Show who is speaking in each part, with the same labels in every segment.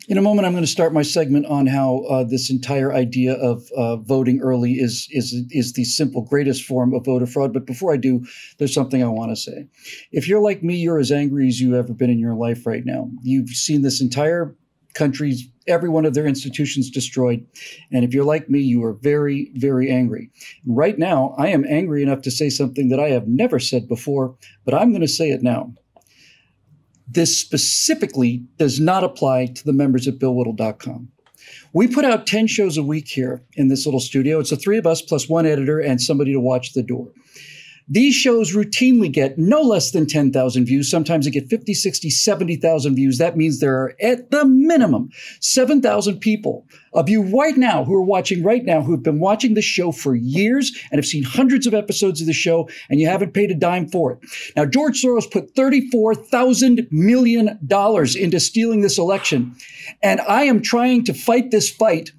Speaker 1: In a moment, I'm going to start my segment on how this entire idea of voting early is the simple greatest form of voter fraud. But before I do, there's something I want to say. If you're like me, you're as angry as you've ever been in your life right now. You've seen this entire country's, every one of their institutions destroyed. And if you're like me, you are very, very angry. Right now, I am angry enough to say something that I have never said before, but I'm going to say it now. This specifically does not apply to the members at BillWhittle.com. We put out 10 shows a week here in this little studio. It's the three of us plus one editor and somebody to watch the door. These shows routinely get no less than 10,000 views. Sometimes they get 50, 60, 70,000 views. That means there are at the minimum 7,000 people of you right now who are watching right now who have been watching this show for years and have seen hundreds of episodes of the show, and you haven't paid a dime for it. Now, George Soros put $34,000 million into stealing this election, and I am trying to fight this fight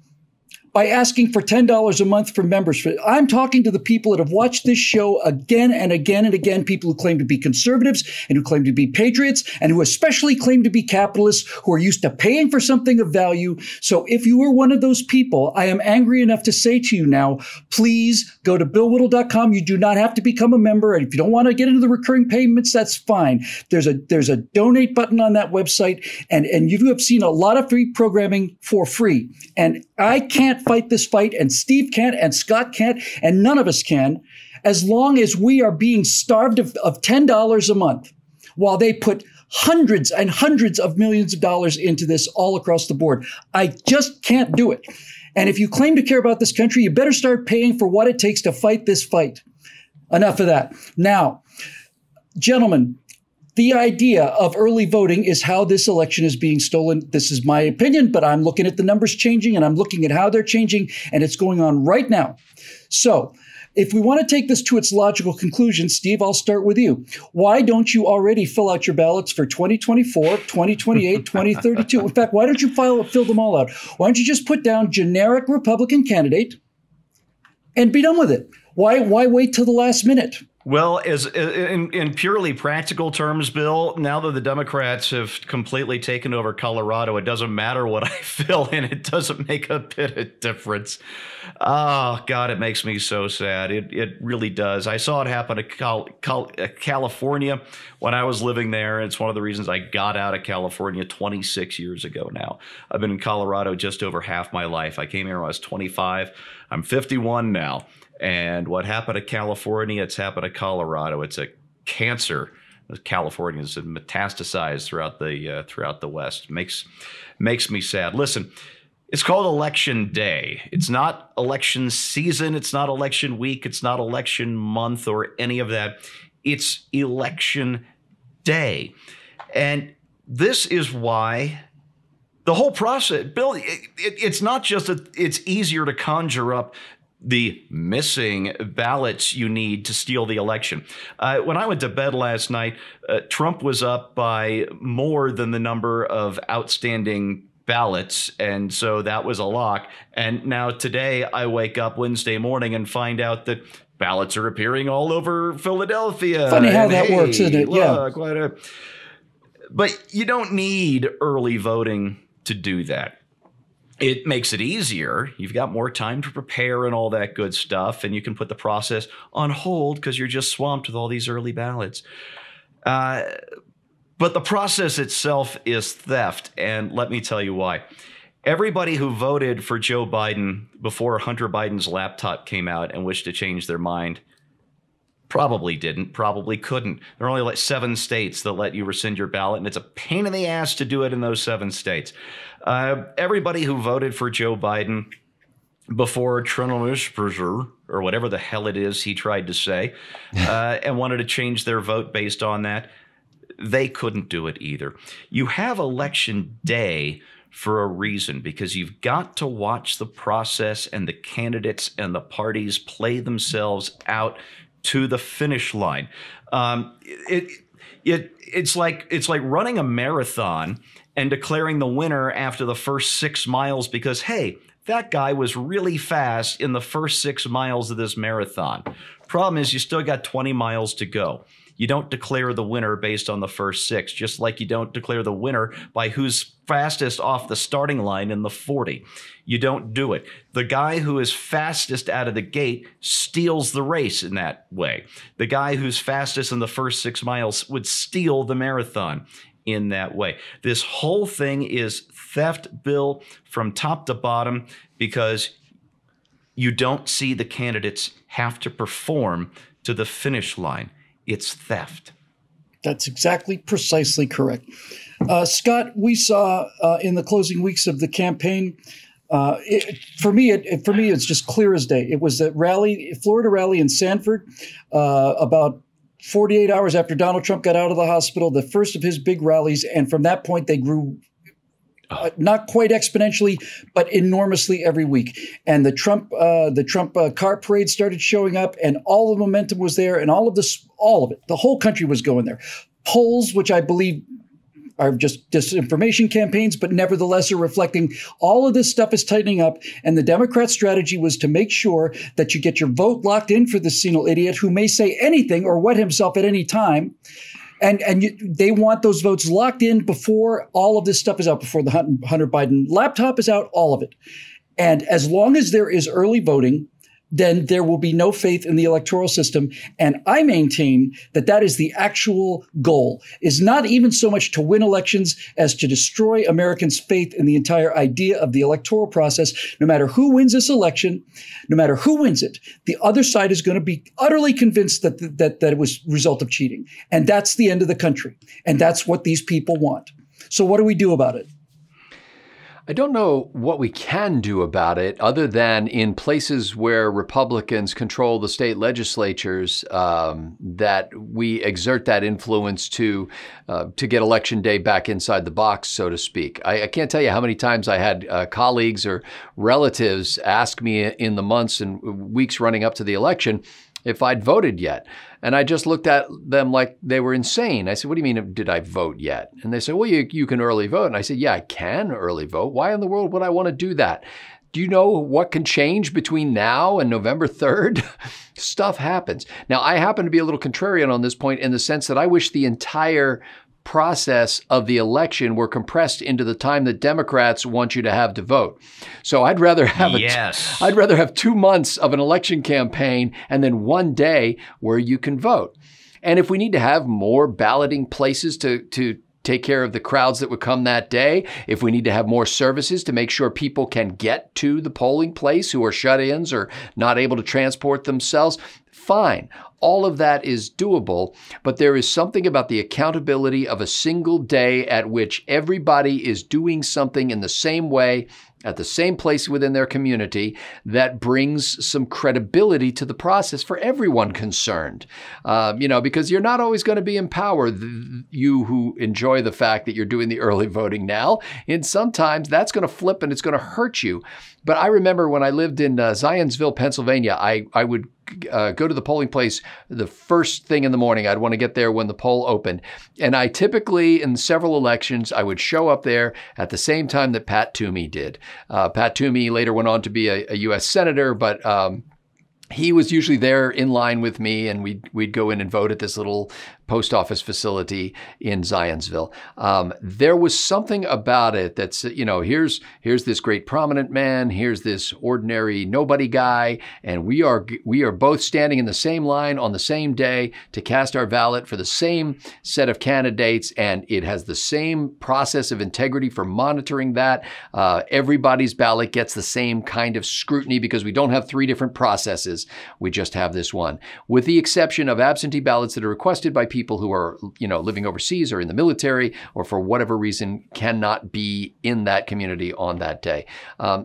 Speaker 1: by asking for $10 a month for members. I'm talking to the people that have watched this show again and again and again, people who claim to be conservatives and who claim to be patriots and who especially claim to be capitalists, who are used to paying for something of value. So if you are one of those people, I am angry enough to say to you now, please go to BillWhittle.com. You do not have to become a member. And if you don't want to get into the recurring payments, that's fine. There's a donate button on that website. And you have seen a lot of free programming for free. And I can't fight this fight, and Steve can't, and Scott can't, and none of us can, as long as we are being starved of $10 a month, while they put hundreds and hundreds of millions of dollars into this all across the board. I just can't do it. And if you claim to care about this country, you better start paying for what it takes to fight this fight. Enough of that. Now, gentlemen, the idea of early voting is how this election is being stolen. This is my opinion, but I'm looking at the numbers changing and I'm looking at how they're changing, and it's going on right now. So if we want to take this to its logical conclusion, Steve, I'll start with you. Why don't you already fill out your ballots for 2024, 2028, 2032? In fact, why don't you fill them all out? Why don't you just put down generic Republican candidate and be done with it? Why wait till the last minute?
Speaker 2: Well, in purely practical terms, Bill, now that the Democrats have completely taken over Colorado, it doesn't matter what I fill in. It doesn't make a bit of difference. Oh, God, it makes me so sad. It really does. I saw it happen to California when I was living there. It's one of the reasons I got out of California 26 years ago now. I've been in Colorado just over half my life. I came here when I was 25. I'm 51 now. And what happened to California, it's happened to Colorado. It's a cancer. California has metastasized throughout the West. Makes me sad. Listen, it's called Election Day. It's not election season. It's not election week. It's not election month or any of that. It's Election Day. And this is why the whole process, Bill, it's not just that it's easier to conjure up the missing ballots you need to steal the election. When I went to bed last night, Trump was up by more than the number of outstanding ballots, and so that was a lock. And now today I wake up Wednesday morning and find out that ballots are appearing all over Philadelphia.
Speaker 1: Funny how that works, isn't it?
Speaker 2: Look, yeah. But you don't need early voting to do that. It makes it easier. You've got more time to prepare and all that good stuff, and you can put the process on hold because you're just swamped with all these early ballots. But the process itself is theft, and let me tell you why. Everybody who voted for Joe Biden before Hunter Biden's laptop came out and wished to change their mind probably didn't, probably couldn't. There are only like 7 states that let you rescind your ballot, and it's a pain in the ass to do it in those 7 states. Everybody who voted for Joe Biden before Trump, or whatever the hell it is he tried to say, and wanted to change their vote based on that, they couldn't do it either. You have Election Day for a reason, because you've got to watch the process and the candidates and the parties play themselves out to the finish line. It's like running a marathon and declaring the winner after the first 6 miles because, hey, that guy was really fast in the first 6 miles of this marathon. Problem is, you still got 20 miles to go. You don't declare the winner based on the first 6, just like you don't declare the winner by who's fastest off the starting line in the 40. You don't do it. The guy who is fastest out of the gate steals the race in that way. The guy who's fastest in the first 6 miles would steal the marathon in that way. This whole thing is theft, Bill, from top to bottom, because you don't see the candidates have to perform to the finish line. It's theft.
Speaker 1: That's exactly precisely correct. Scott, we saw in the closing weeks of the campaign, for me, it's just clear as day. It was that Florida rally in Sanford, about 48 hours after Donald Trump got out of the hospital, the first of his big rallies. And from that point, they grew not quite exponentially, but enormously every week. And the Trump car parade started showing up, and all the momentum was there, and all of it, the whole country was going there. Polls, which I believe are just disinformation campaigns, but nevertheless are reflecting all of this stuff is tightening up. And the Democrat strategy was to make sure that you get your vote locked in for this senile idiot who may say anything or wet himself at any time. They want those votes locked in before all of this stuff is out, before the Hunter Biden laptop is out, all of it. And as long as there is early voting, then there will be no faith in the electoral system. And I maintain that that is the actual goal, is not even so much to win elections as to destroy Americans' faith in the entire idea of the electoral process. No matter who wins this election, no matter who wins it, the other side is going to be utterly convinced that it was a result of cheating. And that's the end of the country. And that's what these people want. So what do we do about it?
Speaker 3: I don't know what we can do about it other than in places where Republicans control the state legislatures, that we exert that influence to get Election Day back inside the box, so to speak. I can't tell you how many times I had colleagues or relatives ask me in the months and weeks running up to the election if I'd voted yet. And I just looked at them like they were insane. I said, what do you mean, did I vote yet? And they said, well, you can early vote. And I said, yeah, I can early vote. Why in the world would I want to do that? Do you know what can change between now and November 3rd? Stuff happens. Now, I happen to be a little contrarian on this point in the sense that I wish the entire process of the election were compressed into the time that Democrats want you to have to vote. So I'd rather have I'd rather have 2 months of an election campaign and then 1 day where you can vote. And if we need to have more balloting places to take care of the crowds that would come that day, if we need to have more services to make sure people can get to the polling place who are shut-ins or not able to transport themselves, fine. All of that is doable, but there is something about the accountability of a single day at which everybody is doing something in the same way, at the same place within their community, that brings some credibility to the process for everyone concerned. Because you're not always going to be in power, you who enjoy the fact that you're doing the early voting now. And sometimes that's going to flip and it's going to hurt you. But I remember when I lived in Zionsville, Pennsylvania, I would go to the polling place the first thing in the morning. I'd want to get there when the poll opened. And I typically, in several elections, I would show up there at the same time that Pat Toomey did. Pat Toomey later went on to be a U.S. Senator, but he was usually there in line with me, and we'd go in and vote at this little post office facility in Zionsville. There was something about it that's, here's this great prominent man, here's this ordinary nobody guy, and we are both standing in the same line on the same day to cast our ballot for the same set of candidates, and it has the same process of integrity for monitoring that. Everybody's ballot gets the same kind of scrutiny because we don't have 3 different processes. We just have this one, with the exception of absentee ballots that are requested by people who are, living overseas or in the military or for whatever reason cannot be in that community on that day.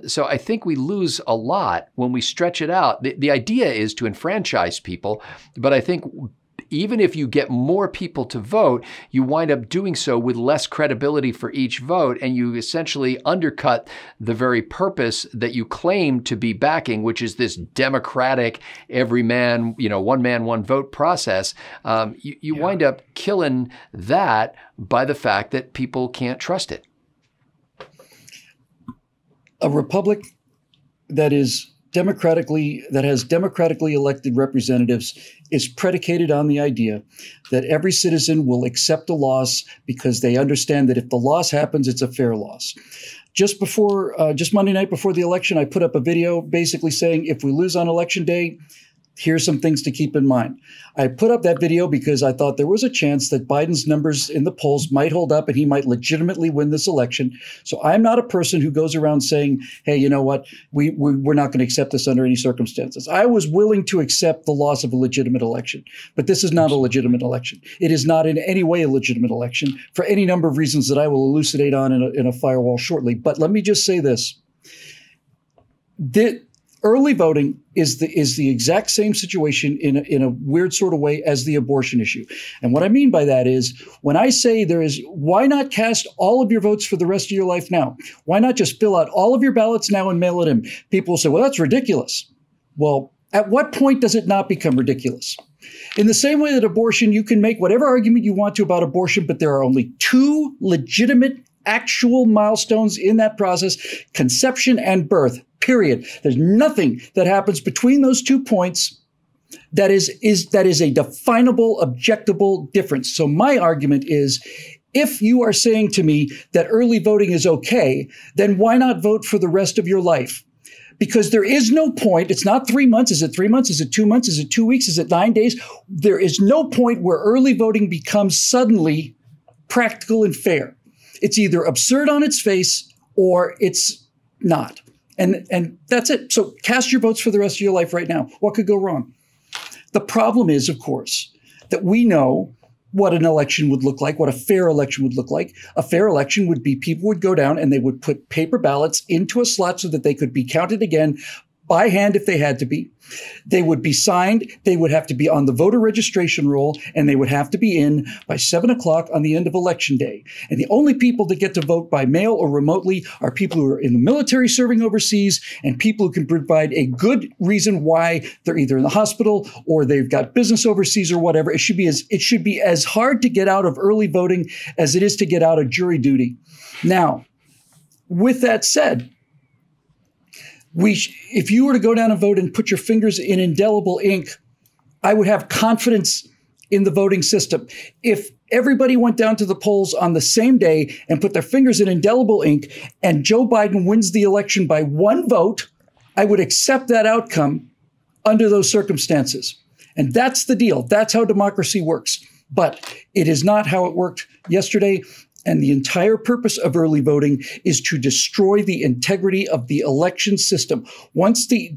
Speaker 3: So I think we lose a lot when we stretch it out. The idea is to enfranchise people, but I think even if you get more people to vote, you wind up doing so with less credibility for each vote, and you essentially undercut the very purpose that you claim to be backing, which is this democratic, every man, one man, one vote process. You wind up killing that by the fact that people can't trust it.
Speaker 1: A republic that is has democratically elected representatives is predicated on the idea that every citizen will accept a loss because they understand that if the loss happens, it's a fair loss. Just Monday night before the election, I put up a video basically saying, if we lose on election day, here's some things to keep in mind. I put up that video because I thought there was a chance that Biden's numbers in the polls might hold up and he might legitimately win this election. So I'm not a person who goes around saying, hey, you know what, we're not going to accept this under any circumstances. I was willing to accept the loss of a legitimate election, but this is not a legitimate election. It is not in any way a legitimate election for any number of reasons that I will elucidate on in a firewall shortly. But let me just say this. Early voting is the exact same situation in a weird sort of way as the abortion issue. And what I mean by that is when I say why not cast all of your votes for the rest of your life now? Why not just fill out all of your ballots now and mail it in? People will say, well, that's ridiculous. Well, at what point does it not become ridiculous? In the same way that abortion, you can make whatever argument you want to about abortion, but there are only two legitimate actual milestones in that process: conception and birth, period. There's nothing that happens between those 2 points that is a definable, objectable difference. So my argument is, if you are saying to me that early voting is okay, then why not vote for the rest of your life? Because there is no point. It's not 3 months. Is it 3 months? Is it 2 months? Is it 2 weeks? Is it 9 days? There is no point where early voting becomes suddenly practical and fair. It's either absurd on its face or it's not. And that's it. So cast your votes for the rest of your life right now. What could go wrong? The problem is, of course, that we know what an election would look like, what a fair election would look like. A fair election would be people would go down and they would put paper ballots into a slot so that they could be counted again by hand if they had to be. They would be signed. They would have to be on the voter registration roll, and they would have to be in by 7 o'clock on the end of election day. And the only people that get to vote by mail or remotely are people who are in the military serving overseas and people who can provide a good reason why they're either in the hospital or they've got business overseas or whatever. It should be as hard to get out of early voting as it is to get out of jury duty. Now, with that said, if you were to go down and vote and put your fingers in indelible ink, I would have confidence in the voting system. If everybody went down to the polls on the same day and put their fingers in indelible ink and Joe Biden wins the election by 1 vote, I would accept that outcome under those circumstances. And that's the deal. That's how democracy works. But it is not how it worked yesterday. And the entire purpose of early voting is to destroy the integrity of the election system. Once the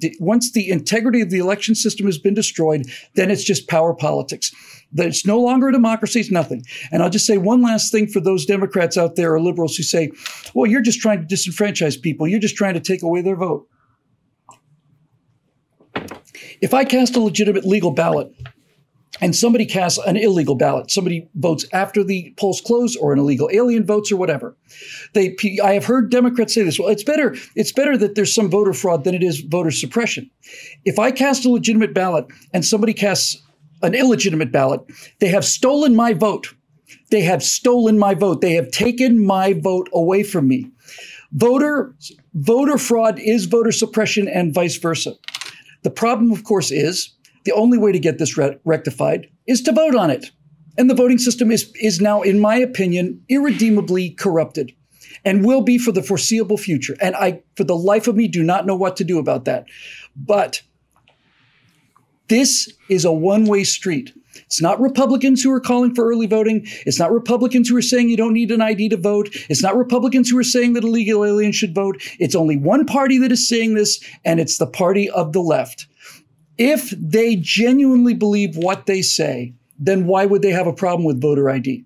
Speaker 1: integrity of the election system has been destroyed, then it's just power politics. Then it's no longer a democracy, it's nothing. And I'll just say one last thing for those Democrats out there or liberals who say, well, you're just trying to disenfranchise people. You're just trying to take away their vote. If I cast a legitimate legal ballot, and somebody casts an illegal ballot, somebody votes after the polls close or an illegal alien votes or whatever. I have heard Democrats say this, well, it's better that there's some voter fraud than it is voter suppression. If I cast a legitimate ballot and somebody casts an illegitimate ballot, they have stolen my vote. They have stolen my vote. They have taken my vote away from me. Voter fraud is voter suppression and vice versa. The problem, of course, is the only way to get this rectified is to vote on it. And the voting system is now, in my opinion, irredeemably corrupted and will be for the foreseeable future. And I, for the life of me, do not know what to do about that. But this is a one-way street. It's not Republicans who are calling for early voting. It's not Republicans who are saying you don't need an ID to vote. It's not Republicans who are saying that illegal aliens should vote. It's only one party that is saying this, and it's the party of the left. If they genuinely believe what they say, then why would they have a problem with voter ID?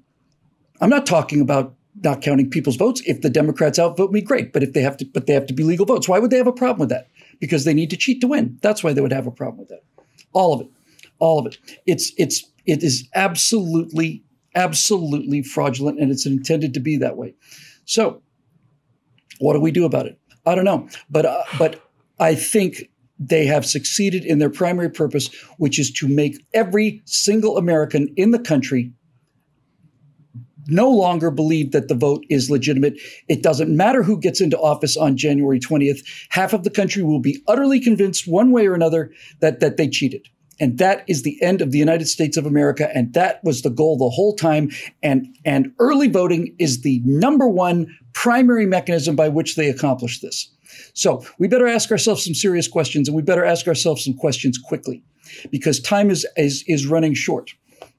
Speaker 1: I'm not talking about not counting people's votes. If the Democrats outvote me, great. But they have to be legal votes. Why would they have a problem with that? Because they need to cheat to win. That's why they would have a problem with that. All of it. It is absolutely fraudulent, and it's intended to be that way. So, what do we do about it? I don't know, but I think they have succeeded in their primary purpose, which is to make every single American in the country no longer believe that the vote is legitimate. It doesn't matter who gets into office on January 20th. Half of the country will be utterly convinced one way or another that they cheated. And that is the end of the United States of America. And that was the goal the whole time. And early voting is the number one primary mechanism by which they accomplish this. So we better ask ourselves some serious questions, and we better ask ourselves some questions quickly, because time is running short.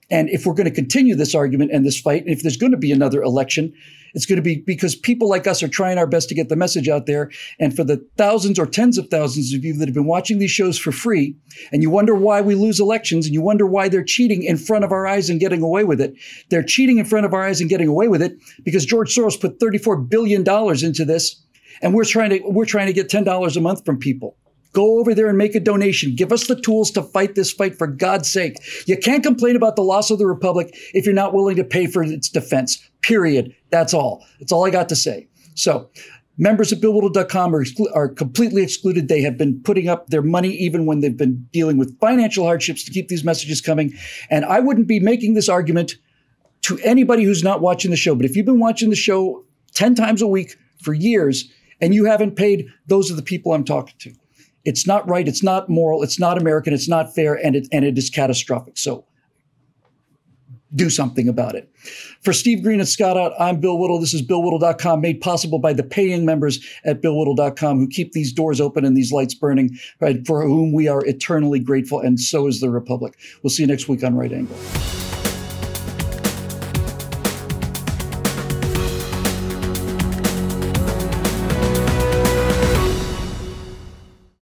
Speaker 1: And if we're going to continue this argument and this fight, and if there's going to be another election, it's going to be because people like us are trying our best to get the message out there. And for the thousands or tens of thousands of you that have been watching these shows for free, and you wonder why we lose elections, and you wonder why they're cheating in front of our eyes and getting away with it. They're cheating in front of our eyes and getting away with it because George Soros put $34 billion into this, and we're trying to get $10 a month from people. Go over there and make a donation. Give us the tools to fight this fight, for God's sake. You can't complain about the loss of the republic if you're not willing to pay for its defense, period. That's all. That's all I got to say. So members of BillWhittle.com are completely excluded. They have been putting up their money even when they've been dealing with financial hardships to keep these messages coming. And I wouldn't be making this argument to anybody who's not watching the show. But if you've been watching the show 10 times a week for years and you haven't paid, those are the people I'm talking to. It's not right. It's not moral. It's not American. It's not fair. And it is catastrophic. So do something about it. For Steve Green and Scott Ott, I'm Bill Whittle. This is BillWhittle.com, made possible by the paying members at BillWhittle.com who keep these doors open and these lights burning, right, for whom we are eternally grateful. And so is the Republic. We'll see you next week on Right Angle.